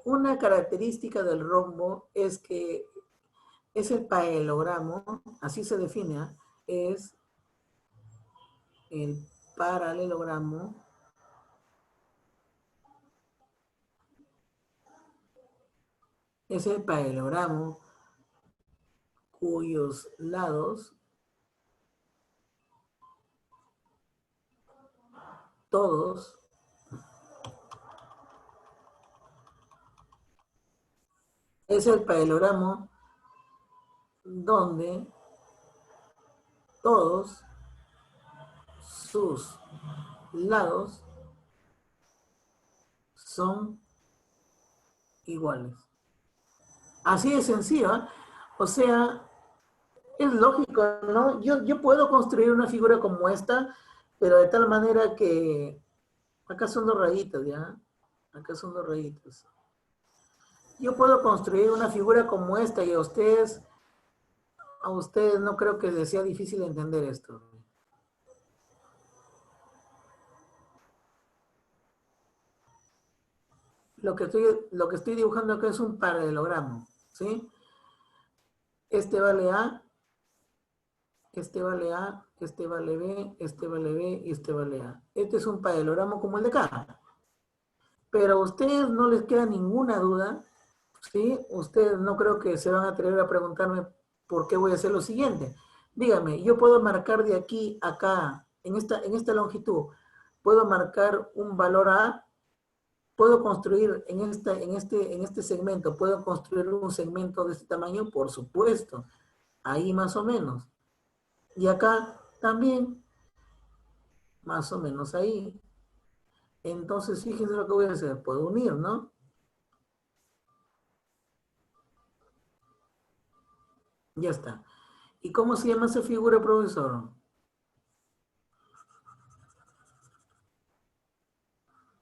una característica del rombo es que es el paralelogramo, así se define, ¿eh? Es el paralelogramo es el paralelogramo cuyos lados, todos, es el paralelogramo donde todos sus lados son iguales. Así de sencillo, ¿eh? O sea, es lógico, ¿no? Yo puedo construir una figura como esta, pero de tal manera que acá son dos rayitas, ¿ya? Acá son dos rayitas. Yo puedo construir una figura como esta y a ustedes no creo que les sea difícil entender esto. Lo que estoy dibujando acá es un paralelogramo, ¿sí? Este vale A, este vale A, este vale B, este vale B y este vale A. Este es un paralelogramo como el de acá. Pero a ustedes no les queda ninguna duda, ¿sí? Ustedes no creo que se van a atrever a preguntarme por qué voy a hacer lo siguiente. Dígame, yo puedo marcar de aquí a acá, en esta longitud, puedo marcar un valor A, puedo construir en este segmento, puedo construir un segmento de este tamaño, por supuesto, ahí más o menos. Y acá también, más o menos ahí. Entonces, fíjense lo que voy a hacer, puedo unir, ¿no? Ya está. ¿Y cómo se llama esa figura, profesor?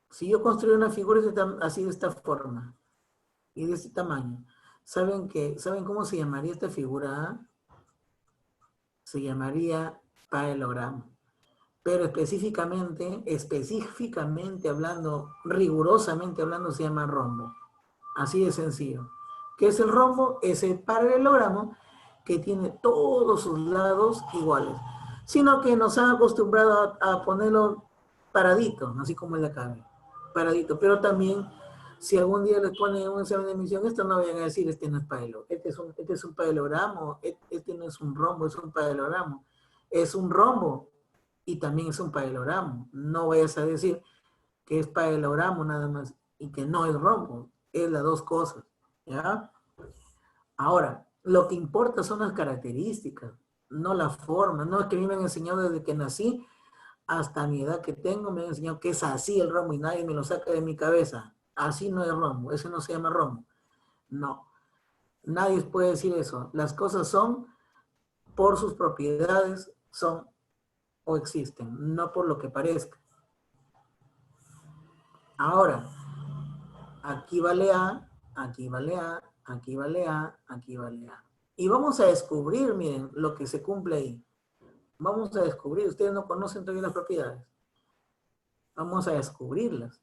Si yo construyo una figura así de esta forma y de este tamaño, ¿saben cómo se llamaría esta figura? Se llamaría paralelogramo. Pero específicamente hablando, rigurosamente hablando, se llama rombo. Así de sencillo. ¿Qué es el rombo? Es el paralelogramo que tiene todos sus lados iguales. Sino que nos han acostumbrado a ponerlo paradito, así como en la cabeza. Paradito. Pero también, si algún día les ponen un examen de admisión, esto no vayan a decir, este no es paralelo. Este es un paralelogramo, este no es un rombo, es un paralelogramo. Es un rombo y también es un paralelogramo. No vayas a decir que es paralelogramo nada más y que no es rombo. Es las dos cosas. ¿Ya? Ahora, lo que importa son las características, no la forma. No es que a mí me han enseñado desde que nací hasta mi edad que tengo, me han enseñado que es así el rombo y nadie me lo saca de mi cabeza. Así no es rombo, eso no se llama rombo. No, nadie puede decir eso. Las cosas son por sus propiedades, son o existen, no por lo que parezca. Ahora, aquí vale A, aquí vale A, aquí vale A, aquí vale A. Y vamos a descubrir, miren, lo que se cumple ahí. Vamos a descubrir. Ustedes no conocen todavía las propiedades. Vamos a descubrirlas.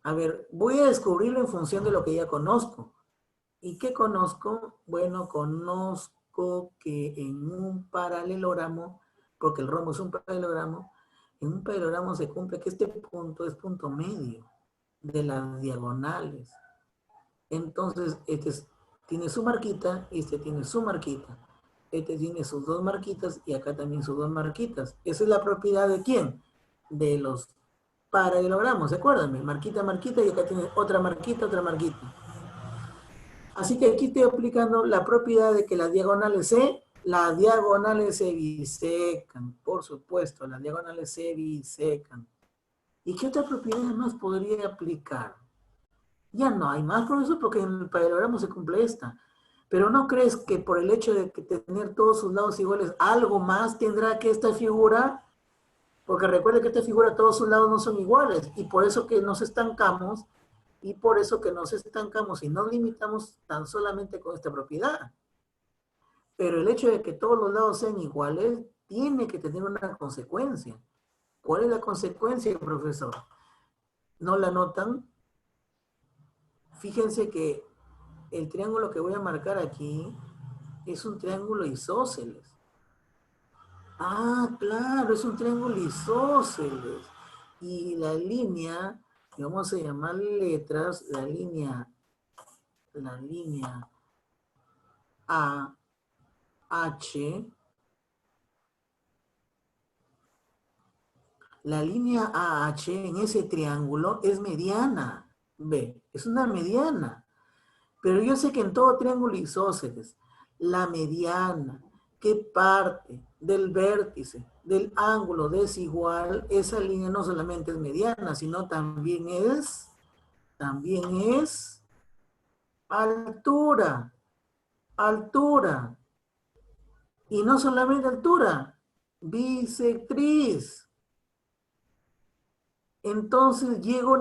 A ver, voy a descubrirlo en función de lo que ya conozco. ¿Y qué conozco? Bueno, conozco que en un paralelogramo, porque el rombo es un paralelogramo, en un paralelogramo se cumple que este punto es punto medio de las diagonales. Entonces, tiene su marquita y este tiene su marquita. Este tiene sus dos marquitas y acá también sus dos marquitas. Esa es la propiedad ¿de quién? De los paralelogramos, ¿se acuerdan? Marquita, marquita y acá tiene otra marquita, otra marquita. Así que aquí estoy aplicando la propiedad de que las diagonales se bisecan. Por supuesto, las diagonales se bisecan. ¿Y qué otra propiedad más podría aplicar? Ya no hay más, profesor, porque en el paralelogramo se cumple esta. Pero ¿no crees que por el hecho de que tener todos sus lados iguales, algo más tendrá que esta figura? Porque recuerde que esta figura, todos sus lados no son iguales. Y por eso que nos estancamos, y nos limitamos tan solamente con esta propiedad. Pero el hecho de que todos los lados sean iguales, tiene que tener una consecuencia. ¿Cuál es la consecuencia, profesor? ¿No la notan? Fíjense que el triángulo que voy a marcar aquí es un triángulo isósceles. Ah, claro, es un triángulo isósceles. Y la línea, vamos a llamar letras, la línea A, H, la línea AH en ese triángulo es mediana. Ve, es una mediana. Pero yo sé que en todo triángulo isósceles, la mediana que parte del vértice del ángulo desigual, esa línea no solamente es mediana, sino también es altura. Altura. Y no solamente altura, bisectriz. Entonces llego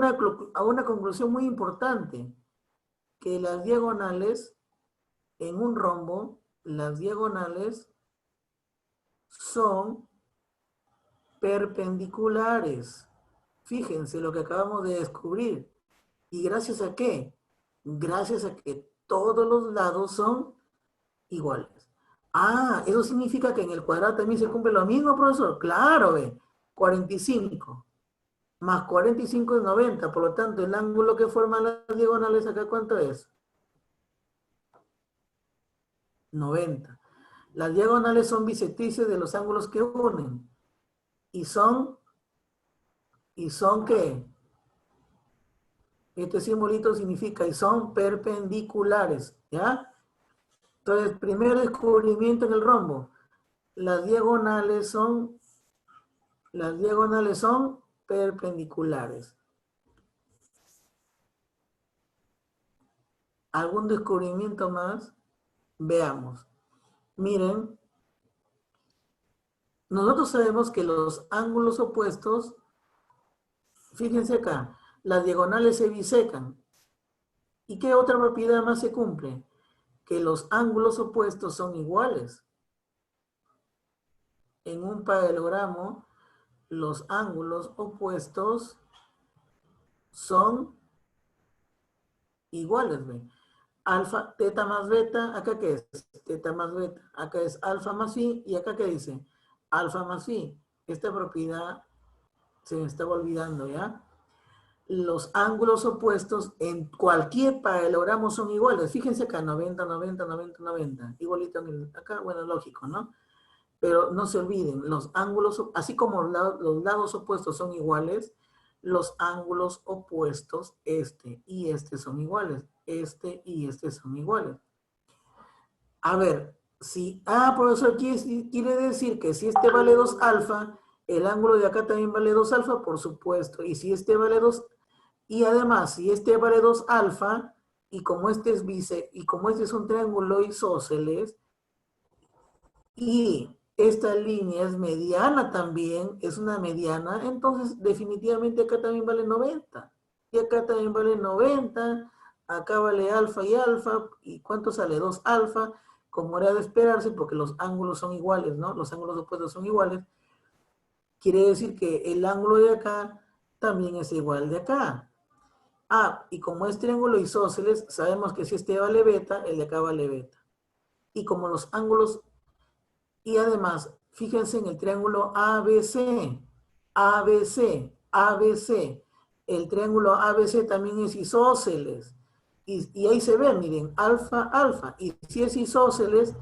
a una conclusión muy importante, que las diagonales en un rombo, las diagonales son perpendiculares. Fíjense lo que acabamos de descubrir. ¿Y gracias a qué? Gracias a que todos los lados son iguales. Ah, ¿eso significa que en el cuadrado también se cumple lo mismo, profesor? Claro, ve. 45 más 45 es 90. Por lo tanto, el ángulo que forman las diagonales acá, ¿cuánto es? 90. Las diagonales son bisectrices de los ángulos que unen. ¿Y son qué? Este simbolito significa, y son perpendiculares, ¿ya? Entonces, primer descubrimiento en el rombo. Las diagonales son perpendiculares. ¿Algún descubrimiento más? Veamos. Miren, nosotros sabemos que los ángulos opuestos, fíjense acá, las diagonales se bisecan. ¿Y qué otra propiedad más se cumple? Que los ángulos opuestos son iguales. En un paralelogramo, los ángulos opuestos son iguales, ¿ven? Alfa, teta más beta, ¿acá qué es? Teta más beta. Acá es alfa más phi, y acá ¿qué dice? Alfa más phi. Esta propiedad se me estaba olvidando, ¿ya? Los ángulos opuestos en cualquier paralelogramo son iguales. Fíjense acá, 90, 90, 90, 90. Igualito acá, bueno, lógico, ¿no? Pero no se olviden, los ángulos, así como los lados opuestos son iguales, los ángulos opuestos, este y este son iguales. Este y este son iguales. A ver, si, profesor, quiere decir que si este vale 2 alfa, el ángulo de acá también vale 2 alfa, por supuesto. Y si este vale 2, y además, si este vale 2 alfa, y como este es un triángulo isósceles, y esta línea es mediana también, es una mediana, entonces definitivamente acá también vale 90. Y acá también vale 90, acá vale alfa, ¿y cuánto sale? 2 alfa. como era de esperarse, porque los ángulos son iguales, ¿no? Los ángulos opuestos son iguales, quiere decir que el ángulo de acá también es igual de acá. Ah, y como es triángulo isósceles, sabemos que si este vale beta, el de acá vale beta. Y como los ángulos, y además, fíjense en el triángulo ABC, ABC, ABC. El triángulo ABC también es isósceles. Y ahí se ve, miren, alfa, alfa. Y si es isósceles,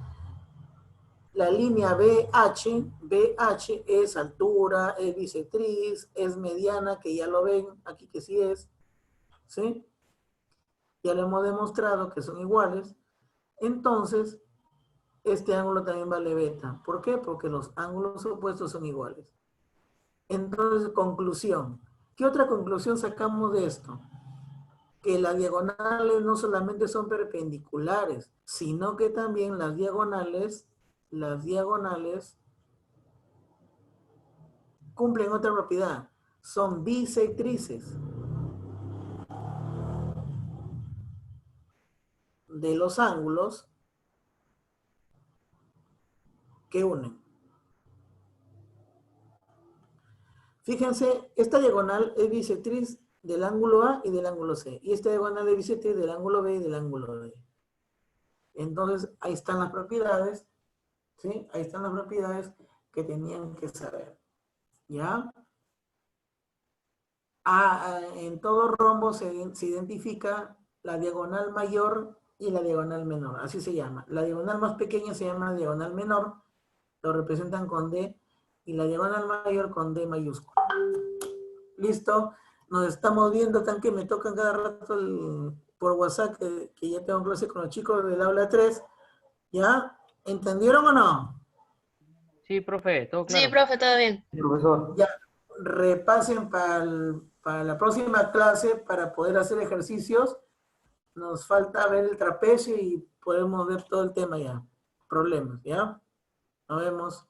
la línea BH es altura, es bisectriz, es mediana, que ya lo ven, aquí que sí es, ¿sí? Ya le hemos demostrado que son iguales. Entonces, este ángulo también vale beta. ¿Por qué? Porque los ángulos opuestos son iguales. Entonces, conclusión. ¿Qué otra conclusión sacamos de esto? Que las diagonales no solamente son perpendiculares, sino que también las diagonales cumplen otra propiedad. Son bisectrices de los ángulos que unen. Fíjense, esta diagonal es bisectriz del ángulo A y del ángulo C. Y esta diagonal es bisectriz del ángulo B y del ángulo D. Entonces, ahí están las propiedades, ¿sí? Ahí están las propiedades que tenían que saber. ¿Ya? En todo rombo se identifica la diagonal mayor y la diagonal menor. Así se llama. La diagonal más pequeña se llama diagonal menor. Lo representan con D. Y la diagonal mayor con D mayúscula. Listo, nos estamos viendo, tan que me tocan cada rato por WhatsApp, que ya tengo clase con los chicos del aula 3. ¿Ya? ¿Entendieron o no? Sí, profe, todo claro. Sí, profe, todo bien. Profesor. Ya, repasen para la próxima clase para poder hacer ejercicios. Nos falta ver el trapecio y podemos ver todo el tema ya. Problemas, ¿ya? Nos vemos.